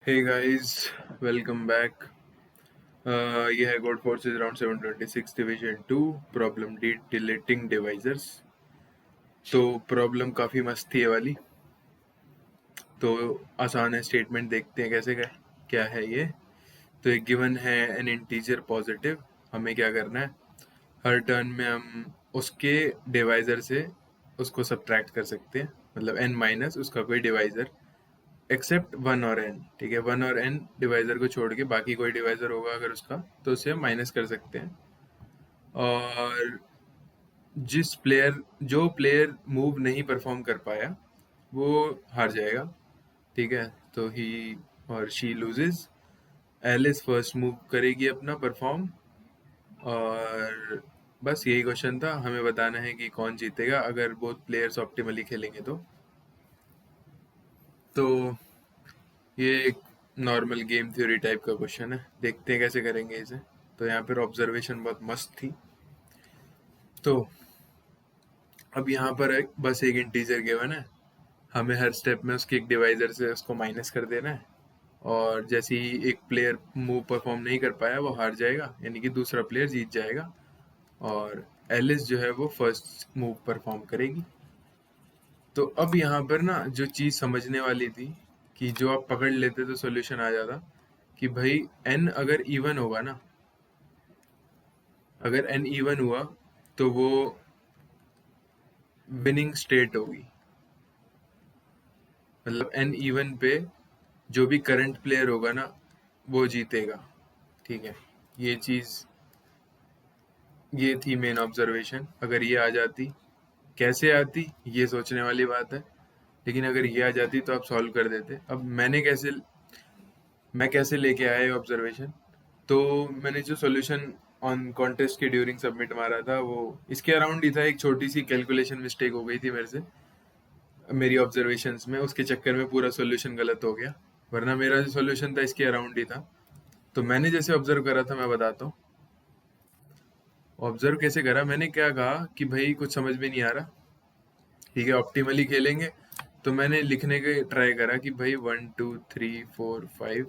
Hey guys, welcome back. ये है code forces round 726 division 2 problem D deleting divisors. तो problem काफ़ी मस्त थी ये वाली। तो आसान है, स्टेटमेंट देखते हैं कैसे क्या है ये। तो एक गिवन है एन इंटीजर पॉजिटिव। हमें क्या करना है, हर टर्न में हम उसके डिवाइजर से उसको सब्ट्रैक्ट कर सकते हैं, मतलब एन माइनस उसका कोई डिवाइजर एक्सेप्ट वन और एन। ठीक है, वन और एन डिवाइजर को छोड़ के बाकी कोई डिवाइजर होगा अगर उसका, तो उसे हम माइनस कर सकते हैं। और जो प्लेयर मूव नहीं परफॉर्म कर पाया वो हार जाएगा। ठीक है, तो ही और she loses. Alice first move करेगी अपना परफॉर्म। और बस यही क्वेश्चन था, हमें बताना है कि कौन जीतेगा अगर बोथ प्लेयर्स ऑप्टिमली खेलेंगे। तो ये एक नॉर्मल गेम थ्योरी टाइप का क्वेश्चन है, देखते हैं कैसे करेंगे इसे। तो यहाँ पर ऑब्जर्वेशन बहुत मस्त थी। तो अब यहाँ पर बस एक इंटीजर गिवन है, हमें हर स्टेप में उसके एक डिवाइजर से उसको माइनस कर देना है। और जैसे ही एक प्लेयर मूव परफॉर्म नहीं कर पाया वो हार जाएगा, यानी कि दूसरा प्लेयर जीत जाएगा। और एलिस जो है वो फर्स्ट मूव परफॉर्म करेगी। तो अब यहाँ पर ना जो चीज़ समझने वाली थी, कि जो आप पकड़ लेते तो सॉल्यूशन आ जाता, कि भाई एन अगर इवन होगा ना, अगर एन इवन हुआ तो वो विनिंग स्टेट होगी। मतलब एन इवन पे जो भी करंट प्लेयर होगा ना वो जीतेगा। ठीक है, ये चीज़, ये थी मेन ऑब्जर्वेशन। अगर ये आ जाती, कैसे आती ये सोचने वाली बात है, लेकिन अगर ये आ जाती तो आप सॉल्व कर देते। अब मैं कैसे लेके आया ये ऑब्जर्वेशन। तो मैंने जो सॉल्यूशन ऑन कॉन्टेस्ट के ड्यूरिंग सबमिट मारा था वो इसके अराउंड ही था। एक छोटी सी कैलकुलेशन मिस्टेक हो गई थी मेरे से, मेरी ऑब्जर्वेशंस में, उसके चक्कर में पूरा सॉल्यूशन गलत हो गया। वरना मेरा जो सॉल्यूशन था इसके अराउंड ही था। तो मैंने जैसे ऑब्जर्व करा था मैं बताता हूँ। ऑब्जर्व कैसे करा, मैंने क्या कहा कि भाई कुछ समझ में नहीं आ रहा, ठीक है ऑप्टिमली खेलेंगे। तो मैंने लिखने का ट्राई करा कि भाई 1 2 3 4 5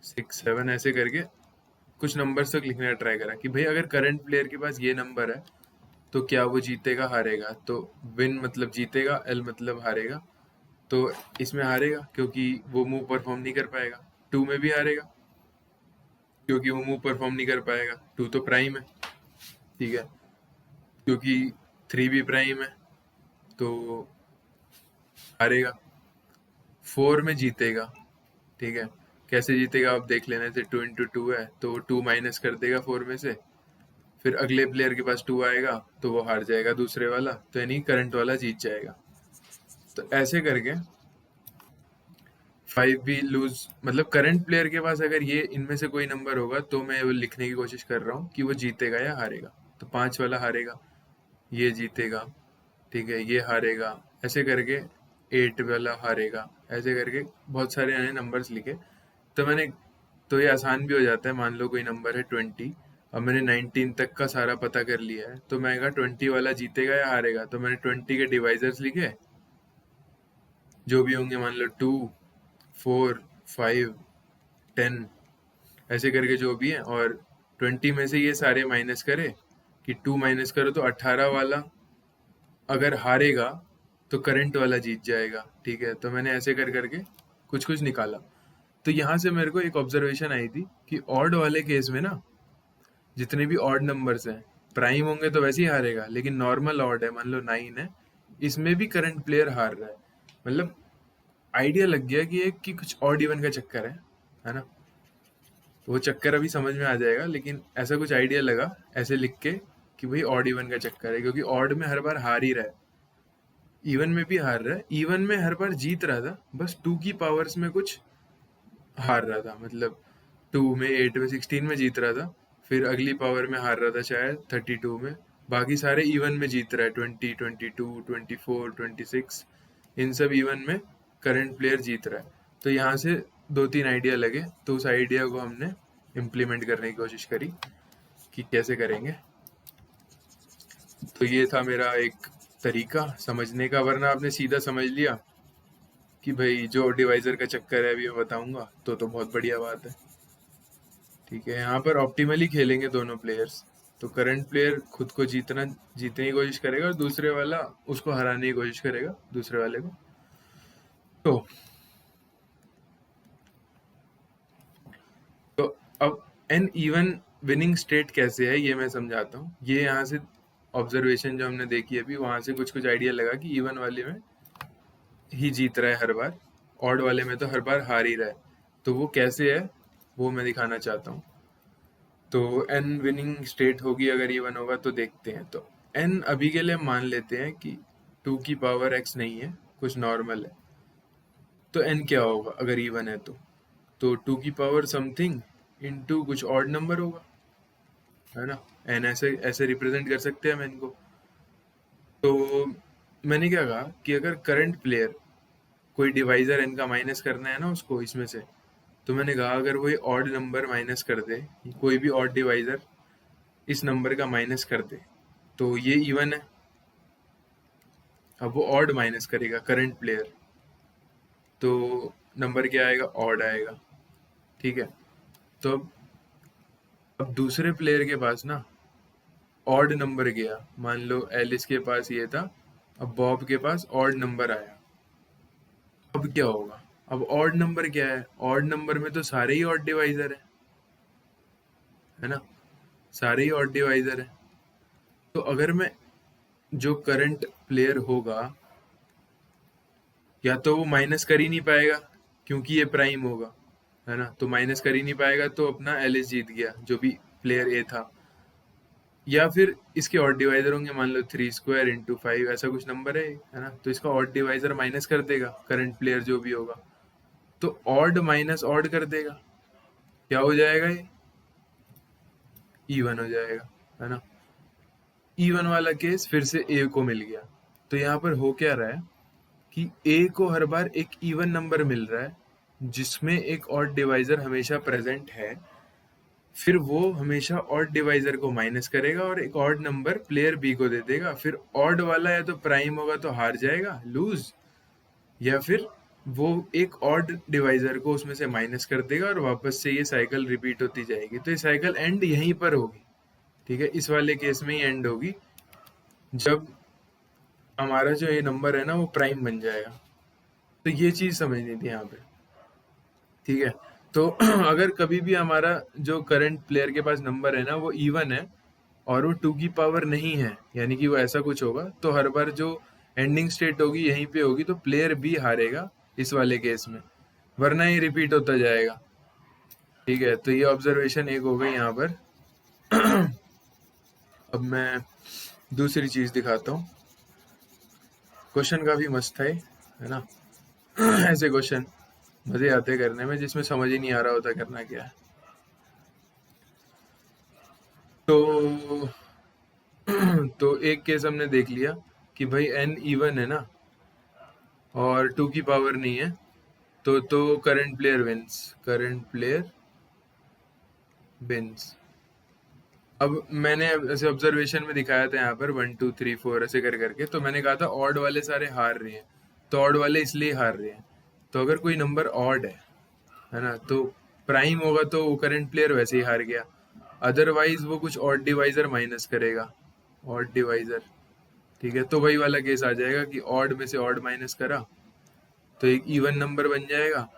6 7 ऐसे करके कुछ नंबर्स तक लिखने का ट्राई करा, कि भाई अगर करंट प्लेयर के पास ये नंबर है तो क्या वो जीतेगा हारेगा। तो विन मतलब जीतेगा, एल मतलब हारेगा। तो इसमें हारेगा क्योंकि वो मूव परफॉर्म नहीं कर पाएगा। टू में भी हारेगा क्योंकि वो मूव परफॉर्म नहीं कर पाएगा, टू तो प्राइम है। ठीक है, क्योंकि थ्री भी प्राइम है तो हारेगा। फोर में जीतेगा। ठीक है, कैसे जीतेगा आप देख लेने से, 2 into 2 है तो 2 माइनस कर देगा 4 में से। फिर अगले प्लेयर के पास 2 आएगा तो वो हार जाएगा दूसरे वाला, तो यानी करंट वाला जीत जाएगा। तो ऐसे करके 5 भी लूज, मतलब करंट प्लेयर के पास अगर ये इनमें से कोई नंबर होगा तो मैं वो लिखने की कोशिश कर रहा हूँ कि वो जीतेगा या हारेगा। तो 5 वाला हारेगा, ये जीतेगा। ठीक है, ये हारेगा, ऐसे करके 8 वाला हारेगा, ऐसे करके बहुत सारे नए नंबर्स लिखे। तो तो ये आसान भी हो जाता है। मान लो कोई नंबर है 20, अब मैंने 19 तक का सारा पता कर लिया है, तो मैं कहा 20 वाला जीतेगा या हारेगा। तो मैंने 20 के डिवाइजर्स लिखे, जो भी होंगे, मान लो 2 4 5 10, ऐसे करके जो भी है। और 20 में से ये सारे माइनस करे, कि 2 माइनस करो तो 18 वाला अगर हारेगा तो करंट वाला जीत जाएगा। ठीक है, तो मैंने ऐसे कर करके कुछ कुछ निकाला। तो यहाँ से मेरे को एक ऑब्जर्वेशन आई थी कि ऑड वाले केस में ना, जितने भी ऑड नंबर्स हैं, प्राइम होंगे तो वैसे ही हारेगा, लेकिन नॉर्मल ऑड है, मान लो 9 है, इसमें भी करंट प्लेयर हार रहा है। मतलब आइडिया लग गया कि एक कि कुछ ऑड इवन का चक्कर है ना। वो चक्कर अभी समझ में आ जाएगा, लेकिन ऐसा कुछ आइडिया लगा ऐसे लिख के कि भाई ऑड इवन का चक्कर है, क्योंकि ऑड में हर बार हार ही रहा है, इवन में भी हार रहा है। इवन में हर बार जीत रहा था, बस 2 की पावर्स में कुछ हार रहा था। मतलब 2 में, 8 में, 16 में जीत रहा था, फिर अगली पावर में हार रहा था शायद 32 में। बाकी सारे इवन में जीत रहा है, 20 22 24 26, इन सब इवन में करंट प्लेयर जीत रहा है। तो यहाँ से 2 3 आइडिया लगे, तो उस आइडिया को हमने इम्प्लीमेंट करने की कोशिश करी कि कैसे करेंगे। तो ये था मेरा एक तरीका समझने का, वरना आपने सीधा समझ लिया कि भाई जो डिवाइजर का चक्कर है अभी मैं बताऊंगा, तो बहुत बढ़िया बात है। ठीक है, यहाँ पर ऑप्टिमली खेलेंगे दोनों प्लेयर्स। तो करंट प्लेयर खुद को जीतने की कोशिश करेगा और दूसरे वाला उसको हराने की कोशिश करेगा दूसरे वाले को। तो तो अब एन इवन विनिंग स्टेट कैसे है ये मैं समझाता हूँ। ये यहाँ से ऑब्जर्वेशन जो हमने देखी अभी, वहां से कुछ कुछ आइडिया लगा कि इवन वाले में ही जीत रहा है हर बार, ऑड वाले में तो हर बार हार ही रहा है। तो वो कैसे है वो मैं दिखाना चाहता हूँ। तो एन विनिंग स्टेट होगी अगर इवन होगा तो देखते हैं। तो एन अभी के लिए मान लेते हैं कि 2 की पावर x नहीं है, कुछ नॉर्मल है। तो एन क्या होगा अगर इवन है तो 2 की पावर समथिंग इंटू कुछ ऑड नंबर होगा, है ना। एन ऐसे ऐसे रिप्रेजेंट कर सकते हैं हम एन को। तो मैंने क्या कहा कि अगर करंट प्लेयर कोई डिवाइजर एन का माइनस करना है ना उसको इसमें से, तो मैंने कहा अगर वो ये ऑड नंबर माइनस कर दे, कोई भी ऑड डिवाइजर इस नंबर का माइनस कर दे, तो ये इवन है। अब वो ऑड माइनस करेगा करंट प्लेयर, तो नंबर क्या आएगा, ऑड आएगा। ठीक है। तो अब दूसरे प्लेयर के पास ना ऑड नंबर गया, मान लो एलिस के पास ये था, अब बॉब के पास ऑड नंबर आया। अब क्या होगा, अब ऑड नंबर क्या है, ऑड नंबर में तो सारे ही ऑड डिवाइजर है ना, सारे ही ऑड डिवाइजर है। तो अगर मैं जो करंट प्लेयर होगा, या तो वो माइनस कर ही नहीं पाएगा क्योंकि ये प्राइम होगा, है ना, तो माइनस कर ही नहीं पाएगा तो अपना एलिस जीत गया जो भी प्लेयर ए था। या फिर इसके ऑड डिवाइजर होंगे, मान लो 3² इंटू 5 ऐसा कुछ नंबर है ना, तो इसका ऑड डिवाइजर माइनस कर देगा करंट प्लेयर जो भी होगा, तो ऑड माइनस ऑड कर देगा, क्या हो जाएगा, ये इवन हो जाएगा, है ना। इवन वाला केस फिर से ए को मिल गया। तो यहाँ पर हो क्या रहा है कि ए को हर बार एक इवन नंबर मिल रहा है जिसमें एक ऑड डिवाइजर हमेशा प्रेजेंट है। फिर वो हमेशा ऑड डिवाइजर को माइनस करेगा और एक ऑड नंबर प्लेयर बी को दे देगा। फिर ऑड वाला या तो प्राइम होगा तो हार जाएगा, लूज, या फिर वो एक ऑड डिवाइजर को उसमें से माइनस कर देगा और वापस से ये साइकिल रिपीट होती जाएगी। तो ये साइकिल एंड यहीं पर होगी। ठीक है, इस वाले केस में ही एंड होगी जब हमारा जो ये नंबर है ना वो प्राइम बन जाएगा। तो ये चीज समझनी थी यहाँ पे। ठीक है। तो अगर कभी भी हमारा जो करंट प्लेयर के पास नंबर है ना वो इवन है और वो 2 की पावर नहीं है, यानी कि वो ऐसा कुछ होगा, तो हर बार जो एंडिंग स्टेट होगी यहीं पे होगी, तो प्लेयर बी हारेगा इस वाले केस में, वरना ये रिपीट होता जाएगा। ठीक है, तो ये ऑब्जर्वेशन एक हो गई यहाँ पर। अब मैं दूसरी चीज दिखाता हूँ। क्वेश्चन काफी मस्त है ना। ऐसे क्वेश्चन मजे आते हैं करने में जिसमें समझ ही नहीं आ रहा होता करना क्या है। तो तो एक केस हमने देख लिया कि भाई एन इवन है ना और 2 की पावर नहीं है, तो current player wins, current player wins. अब मैंने ऐसे ऑब्जर्वेशन में दिखाया था यहाँ पर 1 2 3 4 ऐसे कर करके, तो मैंने कहा था ऑड वाले सारे हार रहे हैं, तो ऑड वाले इसलिए हार रहे हैं। तो अगर कोई नंबर ऑड है ना, तो प्राइम होगा तो वो करंट प्लेयर वैसे ही हार गया। अदरवाइज वो कुछ ऑड डिवाइजर माइनस करेगा, ऑड डिवाइजर। ठीक है, तो वही वाला केस आ जाएगा कि ऑड में से ऑड माइनस करा तो एक इवन नंबर बन जाएगा।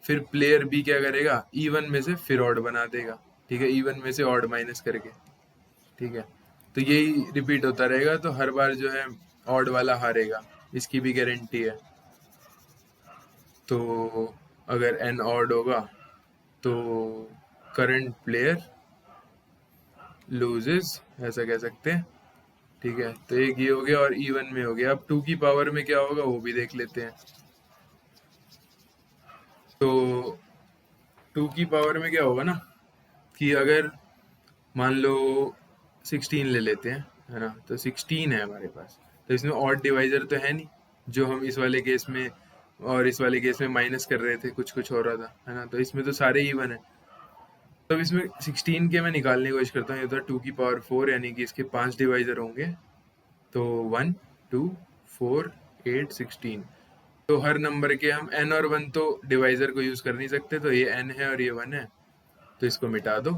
फिर प्लेयर बी क्या करेगा, इवन में से फिर ऑड बना देगा। ठीक है, इवन में से ऑड माइनस करके। ठीक है, तो यही रिपीट होता रहेगा, तो हर बार जो है ऑड वाला हारेगा, इसकी भी गारंटी है। तो अगर एन ऑड होगा तो करंट प्लेयर लूजेस, ऐसा कह सकते हैं। ठीक है, तो एक ये हो गया और इवन में हो गया। अब 2 की पावर में क्या होगा वो भी देख लेते हैं। तो 2 की पावर में क्या होगा ना कि अगर मान लो 16 ले लेते हैं, है ना, तो 16 है हमारे पास, तो इसमें ऑड डिवाइजर तो है नहीं जो हम इस वाले केस में और इस वाले केस में माइनस कर रहे थे, कुछ कुछ हो रहा था, है ना, तो इसमें तो सारे इवन है। तो अब इसमें 16 के मैं निकालने की कोशिश करता हूँ। ये तो 2 की पावर 4, यानी कि इसके 5 डिवाइजर होंगे, तो 1 2 4 8 16। तो हर नंबर के हम n और 1 तो डिवाइजर को यूज कर नहीं सकते, तो ये n है और ये 1 है, तो इसको मिटा दो।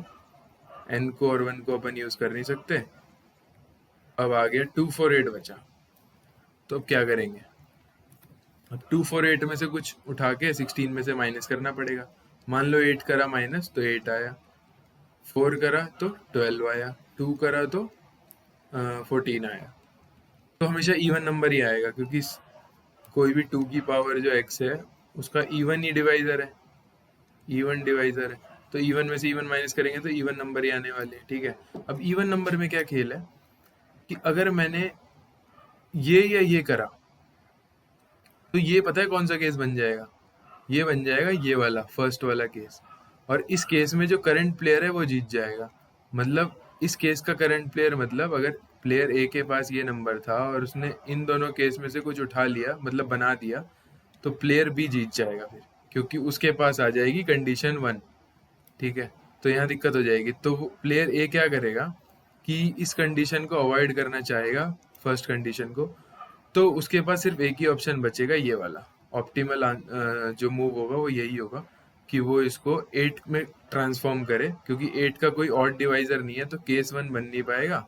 n को और 1 को अपन यूज कर नहीं सकते। अब आ गया 248 बचा, तो अब क्या करेंगे? अब 248 में से कुछ उठा के 16 में से माइनस करना पड़ेगा। मान लो 8 करा माइनस तो 8 आया, 4 करा तो 12 आया, 2 करा तो 14 आया। तो हमेशा इवन नंबर ही आएगा, क्योंकि कोई भी 2 की पावर जो x है उसका इवन ही डिवाइजर है, इवन डिवाइजर है। तो इवन में से इवन माइनस करेंगे तो इवन नंबर ही आने वाले हैं, ठीक है। अब इवन नंबर में क्या खेल है कि अगर मैंने ये या ये करा तो ये पता है कौन सा केस बन जाएगा? ये बन जाएगा ये वाला फर्स्ट वाला केस। और इस केस में जो करंट प्लेयर है वो जीत जाएगा। मतलब इस केस का करंट प्लेयर, मतलब अगर प्लेयर ए के पास ये नंबर था और उसने इन दोनों केस में से कुछ उठा लिया, मतलब बना दिया, तो प्लेयर बी जीत जाएगा फिर, क्योंकि उसके पास आ जाएगी कंडीशन 1, ठीक है। तो यहाँ दिक्कत हो जाएगी, तो प्लेयर ए क्या करेगा कि इस कंडीशन को अवॉइड करना चाहेगा, फर्स्ट कंडीशन को। तो उसके पास सिर्फ एक ही ऑप्शन बचेगा, ये वाला ऑप्टिमल जो मूव होगा वो यही होगा कि वो इसको 8 में ट्रांसफॉर्म करे, क्योंकि 8 का कोई ऑड डिवाइजर नहीं है, तो केस 1 बन नहीं पाएगा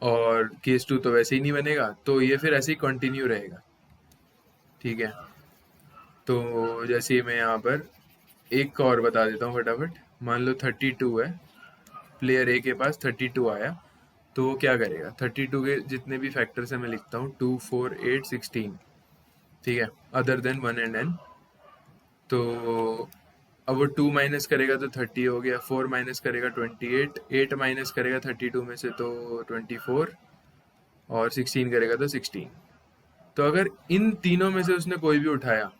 और केस 2 तो वैसे ही नहीं बनेगा, तो ये फिर ऐसे ही कंटिन्यू रहेगा, ठीक है। तो जैसे मैं यहाँ पर एक का और बता देता हूँ फटाफट। मान लो 32 है, प्लेयर ए के पास 32 आया, तो वो क्या करेगा? 32 के जितने भी फैक्टर्स है मैं लिखता हूँ, 2 4 8 16, ठीक है, अदर देन 1 एंड n। तो अब वो 2 माइनस करेगा तो 30 हो गया, 4 माइनस करेगा 28, 8 माइनस करेगा 32 में से तो 24, और 16 करेगा तो 16। तो अगर इन तीनों में से उसने कोई भी उठाया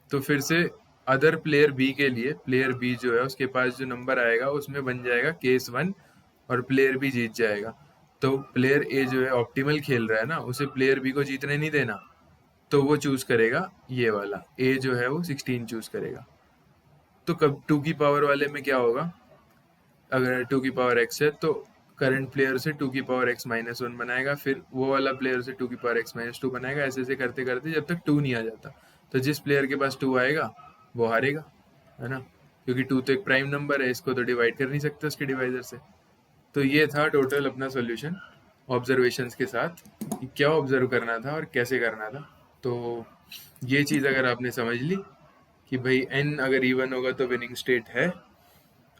तो फिर से अदर प्लेयर बी के लिए, प्लेयर बी जो है उसके पास जो नंबर आएगा उसमें बन जाएगा केस 1 और प्लेयर बी जीत जाएगा। तो प्लेयर ए जो है ऑप्टिमल खेल रहा है ना, उसे प्लेयर बी को जीतने नहीं देना, तो वो चूज करेगा ये वाला, ए जो है वो 16 चूज करेगा। तो कब 2 की पावर वाले में क्या होगा? अगर 2 की पावर x है तो करंट प्लेयर से 2 की पावर x माइनस 1 बनाएगा, फिर वो वाला प्लेयर से 2 की पावर x माइनस 2 बनाएगा, ऐसे ऐसे करते करते जब तक 2 नहीं आ जाता। तो जिस प्लेयर के पास 2 आएगा वो हारेगा, है ना, क्योंकि 2 तो एक प्राइम नंबर है, इसको तो डिवाइड कर नहीं सकते उसके डिवाइजर से। तो ये था टोटल अपना सॉल्यूशन ऑब्जर्वेशंस के साथ, कि क्या ऑब्जर्व करना था और कैसे करना था। तो ये चीज़ अगर आपने समझ ली कि भाई n अगर इवन होगा तो विनिंग स्टेट है,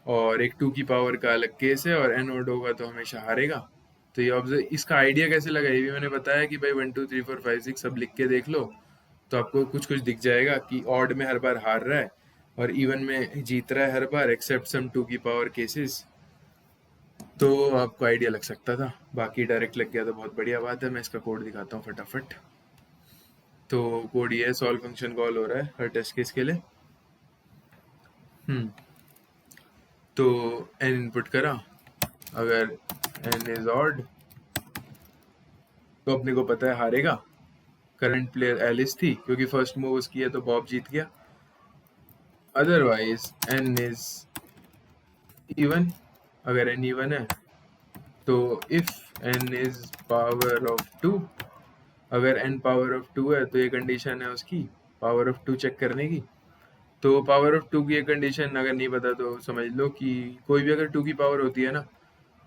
और एक 2 की पावर का अलग केस है, और एन ओड होगा तो हमेशा हारेगा। तो ये ऑब्जर्व, इसका आइडिया कैसे लगा ये भी मैंने बताया कि भाई 1 2 3 4 5 6 सब लिख के देख लो, तो आपको कुछ कुछ दिख जाएगा कि ऑड में हर बार हार रहा है और इवन में जीत रहा है हर बार, एक्सेप्ट सम 2 की पावर केसेस। तो आपको आइडिया लग सकता था, बाकी डायरेक्ट लग गया तो बहुत बढ़िया बात है। मैं इसका कोड दिखाता हूँ फटाफट। तो कोड ये है, सॉल्व फंक्शन कॉल हो रहा है हर टेस्ट केस के लिए। हम्म तो n इनपुट करा, अगर n इज ऑड तो अपने को पता है हारेगा। करंट प्लेयर एलिस थी, क्योंकि फर्स्ट मूव उसकी है तो बॉब जीत गया। अदरवाइज n इज इवन, अगर n इवन है तो if n is power of 2, अगर n पावर ऑफ 2 है तो ये कंडीशन है उसकी पावर ऑफ 2 चेक करने की। तो पावर ऑफ 2 की ये कंडीशन अगर नहीं पता तो समझ लो कि कोई भी अगर 2 की पावर होती है ना,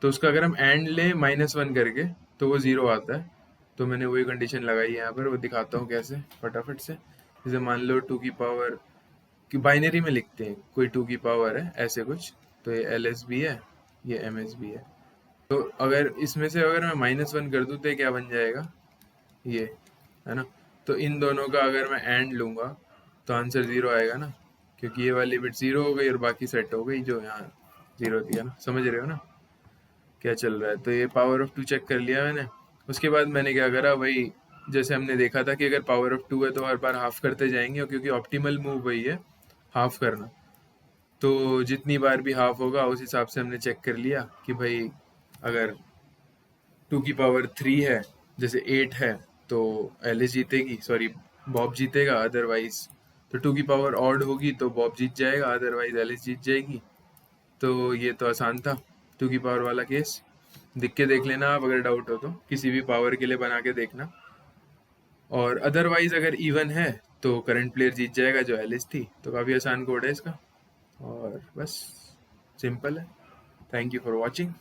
तो उसका अगर हम एंड लें -1 करके तो वो 0 आता है। तो मैंने वही कंडीशन लगाई है यहाँ पर, वो दिखाता हूँ कैसे फटाफट से। जैसे मान लो 2 की पावर कि बाइनरी में लिखते हैं, कोई 2 की पावर है ऐसे कुछ, तो ये एल एस बी है, ये एम एस बी है। तो अगर इसमें से अगर मैं -1 कर दूँ तो ये क्या बन जाएगा? ये, है ना। तो इन दोनों का अगर मैं एंड लूँगा तो आंसर 0 आएगा ना, क्योंकि ये वाली बिट 0 हो गई और बाकी सेट हो गई जो यहाँ 0 थी, है ना। समझ रहे हो ना क्या चल रहा है? तो ये पावर ऑफ 2 चेक कर लिया मैंने। उसके बाद मैंने क्या करा, वही जैसे हमने देखा था कि अगर पावर ऑफ 2 है तो हर बार हाफ करते जाएंगे, और क्योंकि ऑप्टिमल मूव वही है हाफ करना, तो जितनी बार भी हाफ होगा उस हिसाब से हमने चेक कर लिया कि भाई अगर 2 की पावर 3 है, जैसे 8 है, तो एलिस जीतेगी, सॉरी बॉब जीतेगा। अदरवाइज तो 2 की पावर ऑड होगी तो बॉब जीत जाएगा, अदरवाइज एलिस जीत जाएगी। तो ये तो आसान था 2 की पावर वाला केस। दिख के देख लेना आप, अगर डाउट हो तो किसी भी पावर के लिए बना के देखना। और अदरवाइज अगर इवन है तो करंट प्लेयर जीत जाएगा, जो एलिस थी। तो काफ़ी आसान कोड है इसका, और बस सिंपल है। Thank you for watching.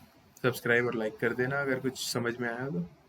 Subscribe और लाइक कर देना अगर कुछ समझ में आया तो।